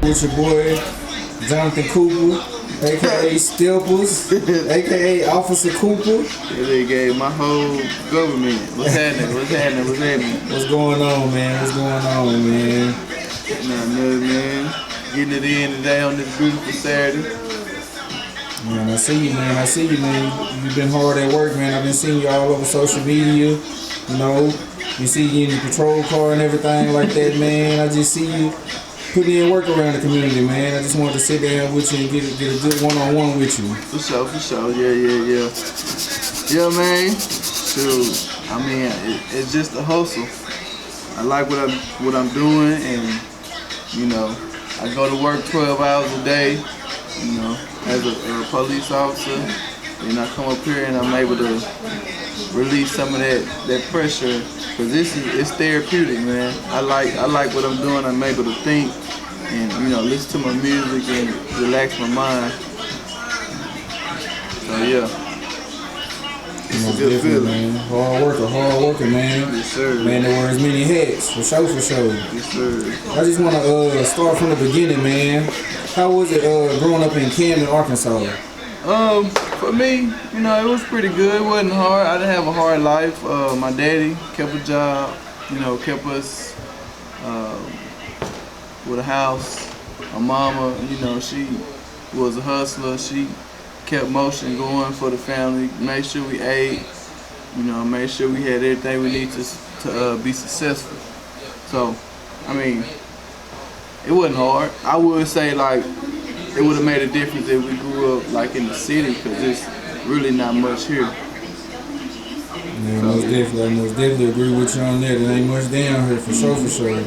With your boy, Jonathan Cooper, aka Stipples, aka Officer Cooper. Yeah, they gave my whole government. What's happening? What's happening? What's happening? What's going on, man? What's going on, man? Nothing, man. Getting it in today on this beautiful Saturday. Man, I see you, man. I see you, man. You've been hard at work, man. I've been seeing you all over social media. You know, you see you in the patrol car and everything like that, man. I just see you putting in work around the community, man. I just wanted to sit down with you and get a good one-on-one with you. For sure. Yeah. Yeah, man. Shoot. I mean, it's just a hustle. I like what I'm doing, and you know, I go to work 12 hours a day, you know, as a police officer, and I come up here and I'm able to release some of that pressure, because it's therapeutic, man. I like what I'm doing. I'm able to think and, you know, listen to my music and relax my mind. So yeah. It's a good feeling, man. Hard worker, man. Yes, sir. Man, there were as many hats, for sure. Yes, sir. I just want to start from the beginning, man. How was it growing up in Camden, Arkansas? For me, you know, it was pretty good. It wasn't hard. I didn't have a hard life. My daddy kept a job, you know, kept us with a house. My mama, you know, she was a hustler. She kept motion going for the family, made sure we ate, you know, made sure we had everything we need to be successful. So, I mean, it wasn't hard. I would say, like, it would have made a difference if we grew up, like, in the city, because there's really not much here. Yeah, most definitely agree with you on that. There ain't much down here, for sure.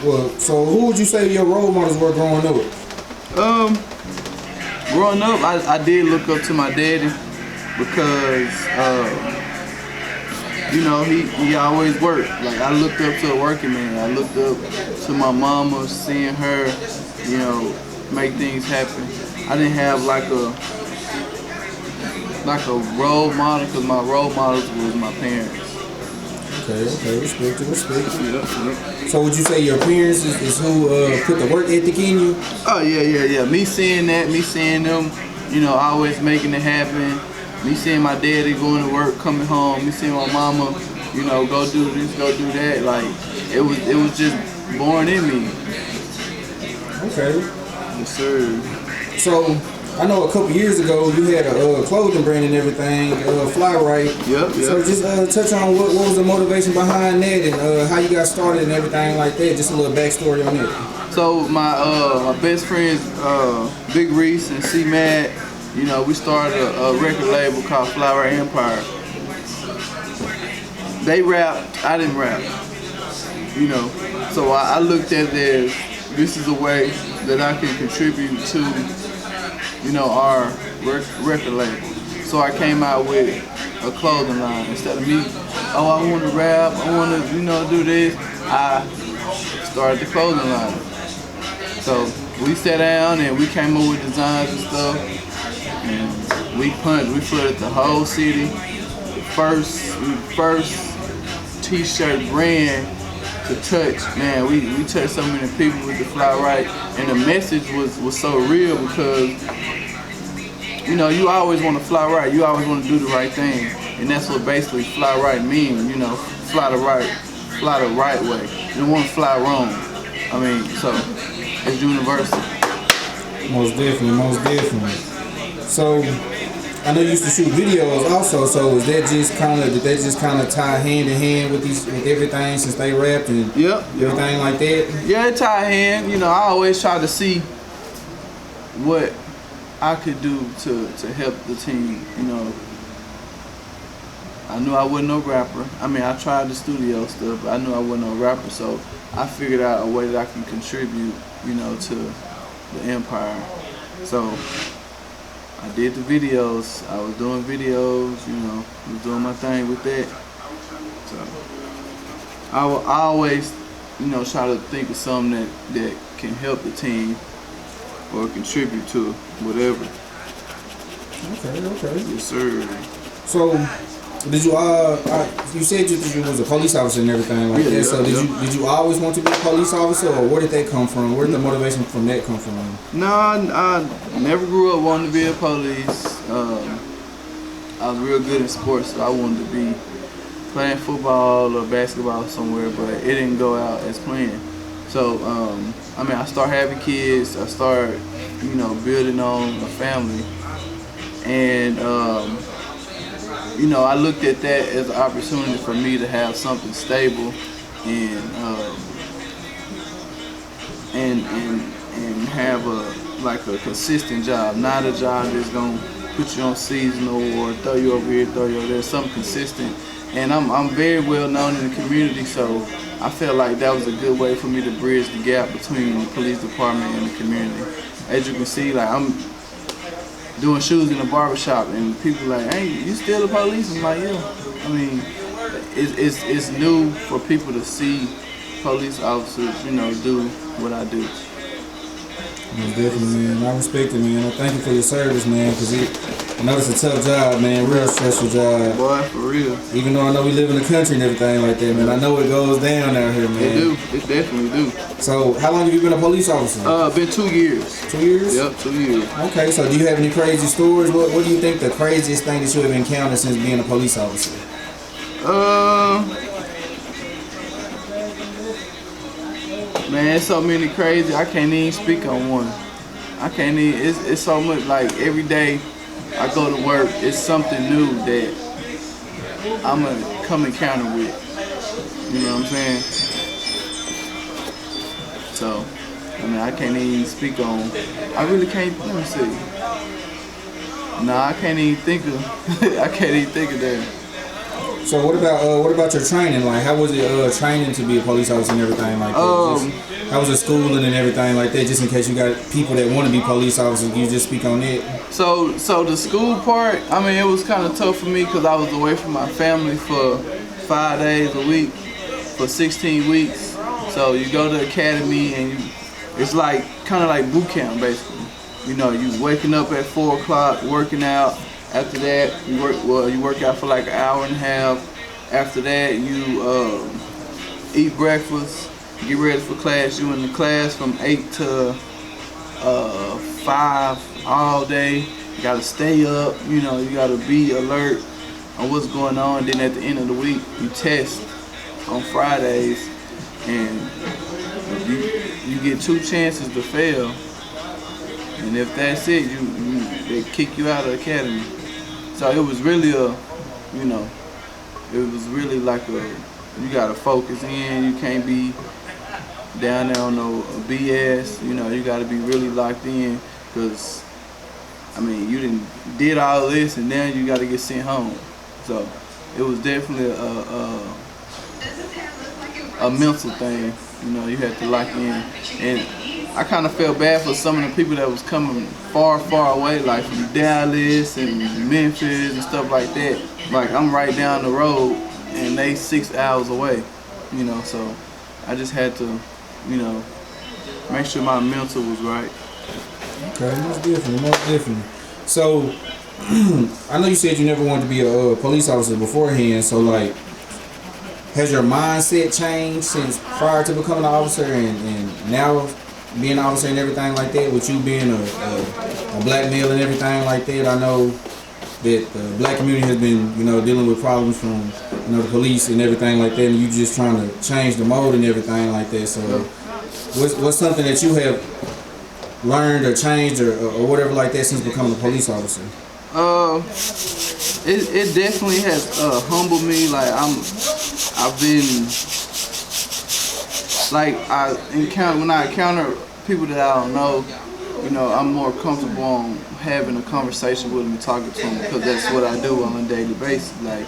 Well, so who would you say your role models were growing up? Growing up, I did look up to my daddy because, you know, he always worked. Like, I looked up to a working man. I looked up to my mama, seeing her, you know, make things happen. I didn't have like a role model, because my role models was my parents. Okay, respect it. Yep. So would you say your parents is who put the work ethic in you? Oh, yeah. Me seeing them, you know, always making it happen. Me seeing my daddy going to work, coming home. Me seeing my mama, you know, go do this, go do that. Like, it was just born in me. Okay. Yes, sir. So, I know a couple years ago you had a clothing brand and everything, Fly Right. Yep. So just touch on what was the motivation behind that and how you got started and everything like that. Just a little backstory on that. So my best friends, Big Reese and C Mad, you know, we started a record label called Fly Right Empire. They rapped, I didn't rap, you know. So I looked at this is a way that I can contribute to, you know, our record label. So I came out with a clothing line. Instead of me, oh, I want to rap, I want to, you know, do this, I started the clothing line. So we sat down and we came up with designs and stuff, and we flooded the whole city. First t-shirt brand to touch, man, we touched so many people with the Fly Right, and the message was so real, because, you know, you always want to fly right, you always want to do the right thing, and that's what basically Fly Right means, you know, fly the right way. You don't want to fly wrong. I mean, so it's universal. Most definitely. So, I know you used to shoot videos also, so did they just kind of tie hand in hand with everything since they rapped and everything like that? Yeah, it tied hand. You know, I always try to see what I could do to help the team. You know, I knew I wasn't no rapper. I mean, I tried the studio stuff, but I knew I wasn't no rapper, so I figured out a way that I can contribute, you know, to the empire. So I did the videos. I was doing videos, you know, I was doing my thing with that. So I always, you know, try to think of something that can help the team or contribute to whatever. Okay. Yes, sir. So Did you you said you was a police officer and everything like that. So did you always want to be a police officer, or where did that come from? Where did the motivation from that come from? No, I never grew up wanting to be a police. I was real good in sports, so I wanted to be playing football or basketball somewhere, but it didn't go out as planned. So, I mean, I started having kids. I started, building on a family, and I looked at that as an opportunity for me to have something stable and have a consistent job, not a job that's gonna put you on seasonal or throw you over here, throw you over there. Something consistent. And I'm very well known in the community, so I felt like that was a good way for me to bridge the gap between the police department and the community. As you can see, like, I'm doing shoes in a barbershop, and people like, "Hey, you still the police?" I'm like, "Yeah." I mean, it's new for people to see police officers, do what I do. Yeah, definitely, man. I respect it, man. I thank you for your service, man, because I know it's a tough job, man. Real stressful job. Boy, for real. Even though I know we live in the country and everything like that, man, I know it goes down out here, man. It do. It definitely do. So, how long have you been a police officer? Been 2 years. 2 years? Yep, 2 years. Okay, so do you have any crazy stories? What do you think the craziest thing that you have encountered since being a police officer? Man, it's so many crazy. I can't even speak on one. I can't even. It's so much. Like, every day I go to work, it's something new that I'm gonna come encounter with. You know what I'm saying? So, I mean, I can't even speak on. I really can't. Let me see. Nah, I can't even think of. I can't even think of that. So what about your training? Like, how was it training to be a police officer and everything like that? How was the schooling and everything like that? Just in case you got people that want to be police officers, can you just speak on it? So the school part, I mean, it was kind of tough for me because I was away from my family for 5 days a week for 16 weeks. So you go to the academy and it's like kind of like boot camp basically. You waking up at 4 o'clock, working out. After that, you work out for like an hour and a half. After that, you eat breakfast, get ready for class. You in the class from 8 to 5 all day. You gotta stay up, you gotta be alert on what's going on. Then at the end of the week, you test on Fridays, and you get 2 chances to fail. And if that's it, they kick you out of the academy. So it was really it was really like you gotta focus in. You can't be down there on no BS. You gotta be really locked in, because I mean, you did all this and now you gotta get sent home. So it was definitely a mental thing. You had to lock in. And I kind of felt bad for some of the people that was coming far away, like from Dallas and Memphis and stuff like that. Like, I'm right down the road and they 6 hours away, so I just had to, make sure my mental was right. Okay, most definitely. So, I know you said you never wanted to be a police officer beforehand, so like, has your mindset changed since prior to becoming an officer and now being an officer and everything like that, with you being a black male and everything like that? I know that the black community has been, dealing with problems from, the police and everything like that, and you just trying to change the mode and everything like that. So what's something that you have learned or changed or whatever like that since becoming a police officer? It definitely has humbled me. Like, I've been, like, when I encounter people that I don't know, I'm more comfortable on having a conversation with them and talking to them, because that's what I do on a daily basis. Like,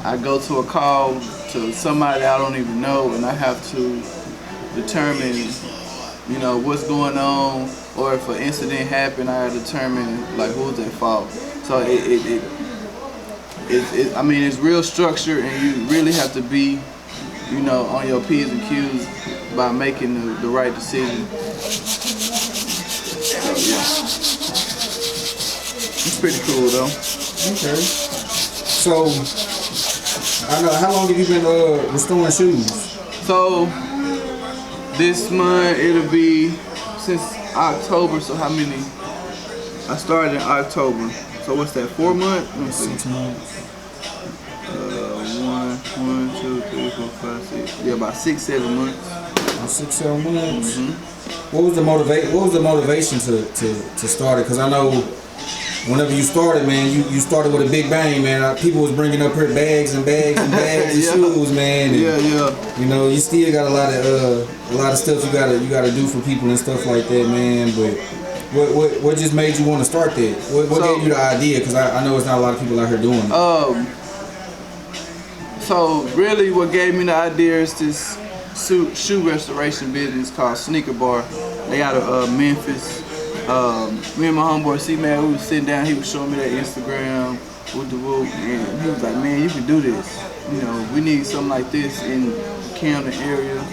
I go to a call to somebody I don't even know, and I have to determine, what's going on, or if an incident happened, I have to determine, like, who's at fault. So I mean, it's real structure, and you really have to be, on your P's and Q's by making the right decision. So, yeah. It's pretty cool, though. Okay. So, I know. How long have you been restoring shoes? So this month it'll be since October. So how many? I started in October. So what's that? 4 months? Let me see. 6 months. 1, 2, 3, 4, 5, 6. Yeah, about 6, 7 months. 6, 7 months. Mm-hmm. What was the motivation to start it? Because I know whenever you started, man, you started with a big bang, man. People was bringing up here bags and bags and bags of shoes, man. And, Yeah. You know, you still got a lot of stuff you gotta do for people and stuff like that, man. But what just made you want to start that? What gave you the idea? Because I know it's not a lot of people out here doing it. So really, what gave me the idea is this shoe restoration business called Sneaker Bar. They out of Memphis. Me and my homeboy C-Man, we was sitting down, he was showing me that Instagram with the whoop, and he was like, man, you can do this. You know, we need something like this in the Camden area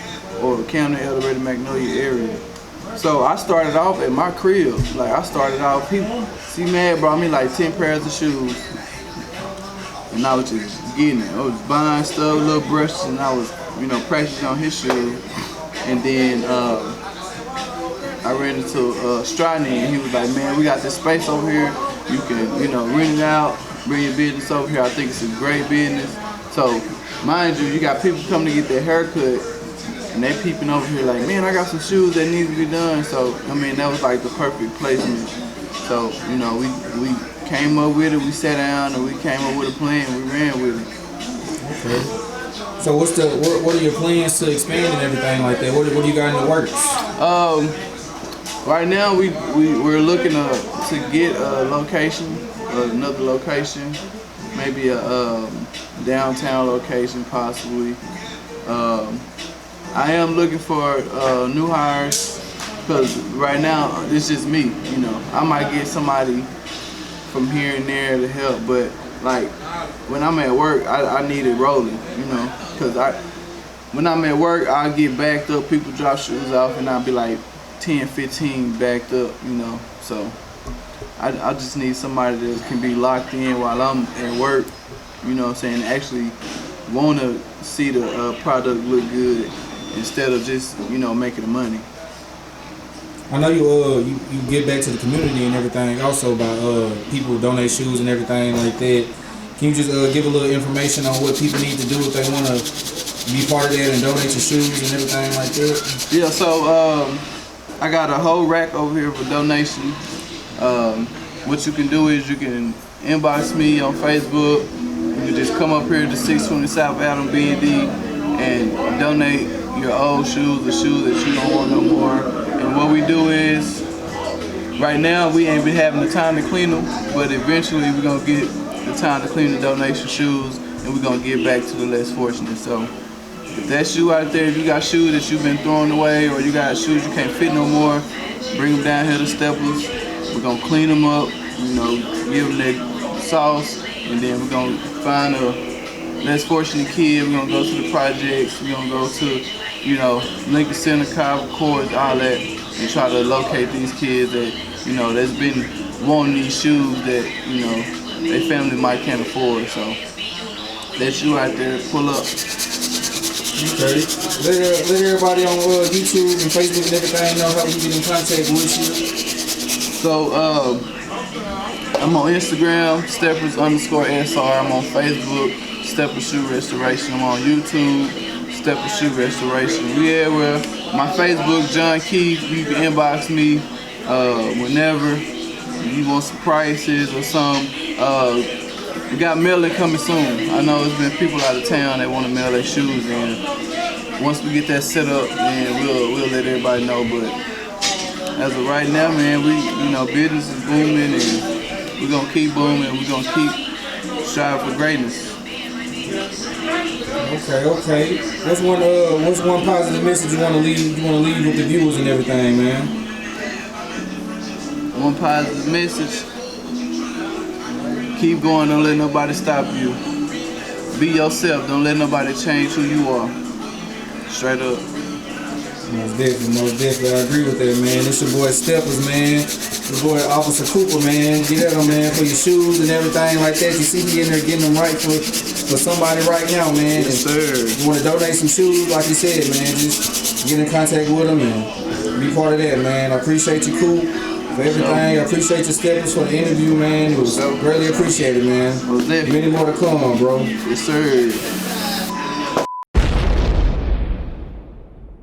or Camden, El Dorado, Magnolia area. So I started off at my crib. Like I started off, C-Man brought me like 10 pairs of shoes. And I was just getting it. I was buying stuff, little brushes, and I was, practicing on his shoes. And then I ran into Stratney, and he was like, man, we got this space over here. You can, rent it out, bring your business over here. I think it's a great business. So, mind you got people coming to get their haircut, and they peeping over here like, man, I got some shoes that need to be done. So, that was like the perfect placement. So, we came up with it, we sat down, and we came up with a plan, we ran with it. Okay. So what are your plans to expand and everything like that? What do you got in the works? Right now we're looking to get a location, another location, maybe a downtown location possibly. I am looking for new hires because right now it's just me. I might get somebody from here and there to help, but like when I'm at work, I need it rolling, because when I'm at work, I get backed up, people drop shoes off, and I'll be like 10, 15 backed up, so I just need somebody that can be locked in while I'm at work, actually want to see the product look good instead of just, making the money. I know you get back to the community and everything also by people who donate shoes and everything like that. Can you just give a little information on what people need to do if they want to be part of that and donate your shoes and everything like that? Yeah, so I got a whole rack over here for donation. What you can do is you can inbox me on Facebook. You can just come up here to 620 South Adam B&D and donate your old shoes, the shoes that you don't want no more. And what we do is, right now we ain't been having the time to clean them, but eventually we're gonna get the time to clean the donation shoes, and we're gonna give back to the less fortunate. So if that shoe out there, if you got shoes that you've been throwing away, or you got shoes you can't fit no more, bring them down here to Steppers. We're gonna clean them up, give them that sauce, and then we're gonna find a less fortunate kid. We're gonna go to the projects. We're gonna go to Lincoln Center, Carver Court, all that, and try to locate these kids that, that's been wanting these shoes that, their family might can't afford. So that shoe out there, pull up. Okay. Let everybody on YouTube and Facebook and everything know how we can get in contact with you. So I'm on Instagram, Steppers_SR. I'm on Facebook, Steppers Shoe Restoration. I'm on YouTube, Steppers Shoe Restoration. Yeah, well, my Facebook, John Keith. You can inbox me whenever you want some prices or something. We got mailing coming soon. I know there's been people out of town that want to mail their shoes in. Once we get that set up, then we'll let everybody know. But as of right now, man, business is booming, and we're gonna keep booming. We're gonna keep striving for greatness. Okay. What's one positive message you want to leave with the viewers and everything, man? One positive message. Keep going, don't let nobody stop you. Be yourself, don't let nobody change who you are. Straight up. Most definitely. I agree with that, man. This your boy Steppers, man. Your boy Officer Cooper, man. Get at him, man, for your shoes and everything like that. You see me in there getting them right for somebody right now, man. Yes, sir. If you want to donate some shoes, like you said, man, just get in contact with them and be part of that, man. I appreciate you, Coop, for everything. I appreciate your Steppers for the interview, man. It was greatly appreciated, man. Many more to come, bro. Yes, sir.